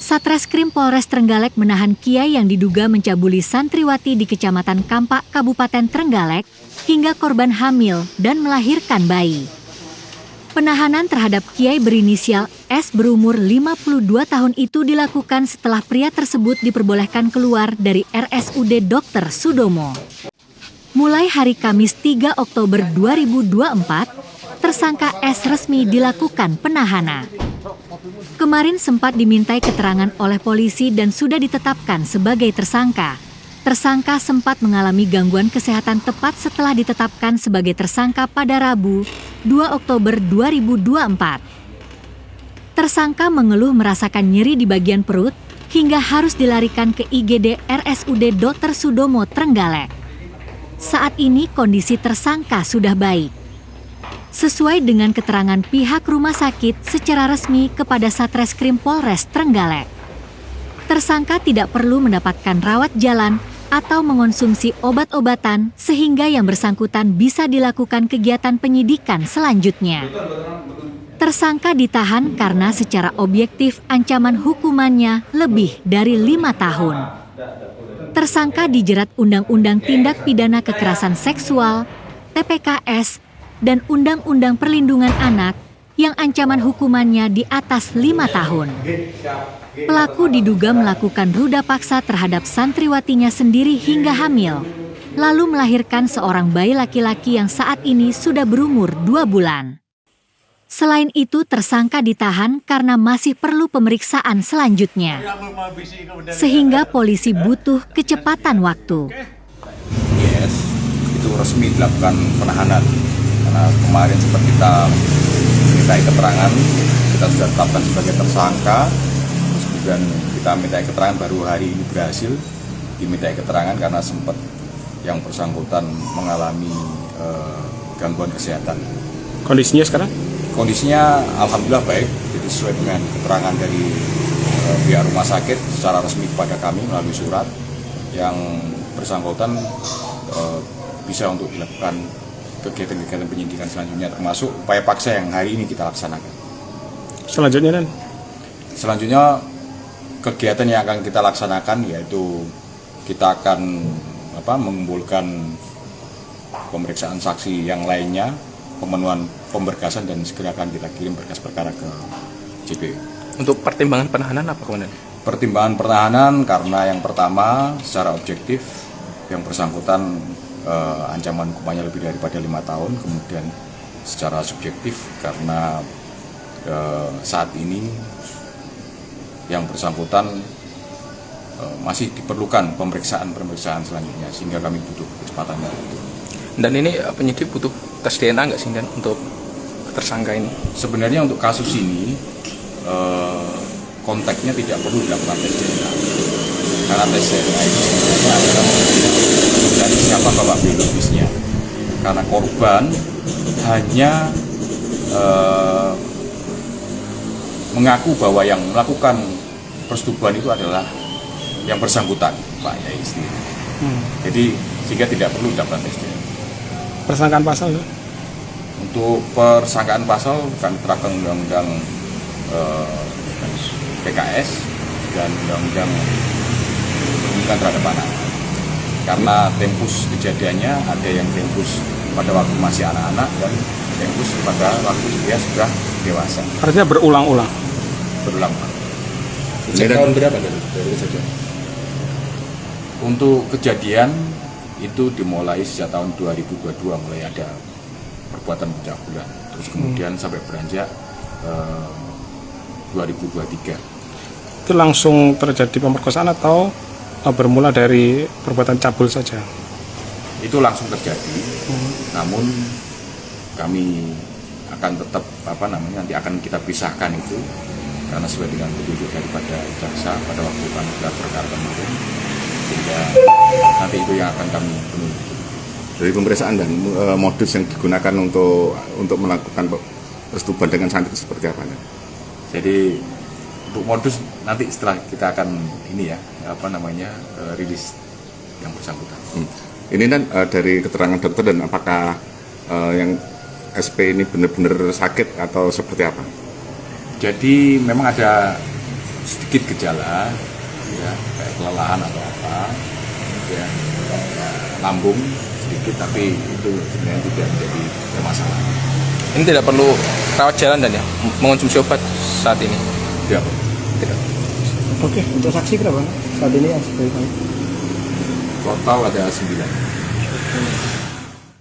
Satreskrim Polres Trenggalek menahan Kiai yang diduga mencabuli santriwati di Kecamatan Kampak, Kabupaten Trenggalek, hingga korban hamil dan melahirkan bayi. Penahanan terhadap Kiai berinisial S berumur 52 tahun itu dilakukan setelah pria tersebut diperbolehkan keluar dari RSUD Dr. Sudomo. Mulai hari Kamis 3 Oktober 2024, tersangka S resmi dilakukan penahanan. Kemarin sempat dimintai keterangan oleh polisi dan sudah ditetapkan sebagai tersangka. Tersangka sempat mengalami gangguan kesehatan tepat setelah ditetapkan sebagai tersangka pada Rabu, 2 Oktober 2024. Tersangka mengeluh merasakan nyeri di bagian perut hingga harus dilarikan ke IGD RSUD Dr. Sudomo Trenggalek. Saat ini kondisi tersangka sudah baik. Sesuai dengan keterangan pihak rumah sakit secara resmi kepada Satreskrim Polres Trenggalek, tersangka tidak perlu mendapatkan rawat jalan atau mengonsumsi obat-obatan sehingga yang bersangkutan bisa dilakukan kegiatan penyidikan selanjutnya. Tersangka ditahan karena secara objektif ancaman hukumannya lebih dari 5 tahun. Tersangka dijerat Undang-Undang Tindak Pidana Kekerasan Seksual, TPKS, dan Undang-Undang Perlindungan Anak yang ancaman hukumannya di atas 5 tahun. Pelaku diduga melakukan ruda paksa terhadap santriwatinya sendiri hingga hamil, lalu melahirkan seorang bayi laki-laki yang saat ini sudah berumur 2 bulan. Selain itu, tersangka ditahan karena masih perlu pemeriksaan selanjutnya, sehingga polisi butuh kecepatan waktu. Yes, itu resmi dilakukan penahanan. Karena kemarin sempat kita mintai keterangan, kita sudah tetapkan sebagai tersangka. Terus kemudian kita mintai keterangan baru hari ini berhasil dimintai keterangan karena sempat yang bersangkutan mengalami gangguan kesehatan. Kondisinya sekarang? Kondisinya alhamdulillah baik, jadi sesuai dengan keterangan dari pihak rumah sakit secara resmi kepada kami melalui surat yang bersangkutan bisa untuk dilakukan kegiatan-kegiatan penyidikan selanjutnya, termasuk upaya paksa yang hari ini kita laksanakan. Selanjutnya kegiatan yang akan kita laksanakan yaitu kita akan mengumpulkan pemeriksaan saksi yang lainnya, pemenuhan pemberkasan, dan segera akan kita kirim berkas perkara ke JPU. Untuk pertimbangan penahanan apa, Komandan? Pertimbangan penahanan karena yang pertama secara objektif yang bersangkutan ancaman hukumannya lebih daripada 5 tahun, kemudian secara subjektif karena saat ini yang bersangkutan masih diperlukan pemeriksaan selanjutnya sehingga kami butuh kecepatan itu. Dan ini penyidik butuh tes DNA nggak sih, Dan, untuk tersangka ini? Sebenarnya untuk kasus ini konteksnya tidak perlu dilakukan tes DNA karena tes DNA itu sebenarnya adalah dari siapa bapak biologisnya, karena korban hanya mengaku bahwa yang melakukan persetubuhan itu adalah yang bersangkutan, Pak Yai sendiri. Jadi sehingga tidak perlu dilakukan tes DNA. Persangkaan pasal? Untuk persangkaan pasal kan terapkan Undang-Undang PKS dan Undang-Undang Perlindungan Terhadap Anak. Karena tempus kejadiannya ada yang tempus pada waktu masih anak-anak dan tempus pada waktu dia sudah dewasa. Artinya berulang-ulang? Berulang-ulang. Sejak tahun berapa dari kejadian? Untuk kejadian itu dimulai sejak tahun 2022 mulai ada perbuatan pencabulan, terus kemudian sampai beranjak 2023. Itu langsung terjadi pemerkosaan atau bermula dari perbuatan cabul saja? Itu langsung terjadi, namun kami akan tetap nanti akan kita pisahkan itu karena sesuai dengan petunjuk daripada jaksa pada waktu kami gelar perkara kemarin, sehingga nanti itu yang akan kami penuhi. Dari pemeriksaan dan modus yang digunakan untuk melakukan persetubuhan dengan santri seperti apa? Jadi untuk modus nanti setelah kita akan rilis yang bersangkutan. Ini kan dari keterangan dokter, dan apakah yang SP ini benar-benar sakit atau seperti apa? Jadi memang ada sedikit gejala, ya kayak kelelahan atau apa, ya lambung sedikit, tapi itu sebenarnya tidak menjadi permasalahan. Ini tidak perlu rawat jalan dan ya mengonsumsi obat saat ini. Tidak. Oke, untuk saksi berapa saat ini yang sebagai Total ada 9.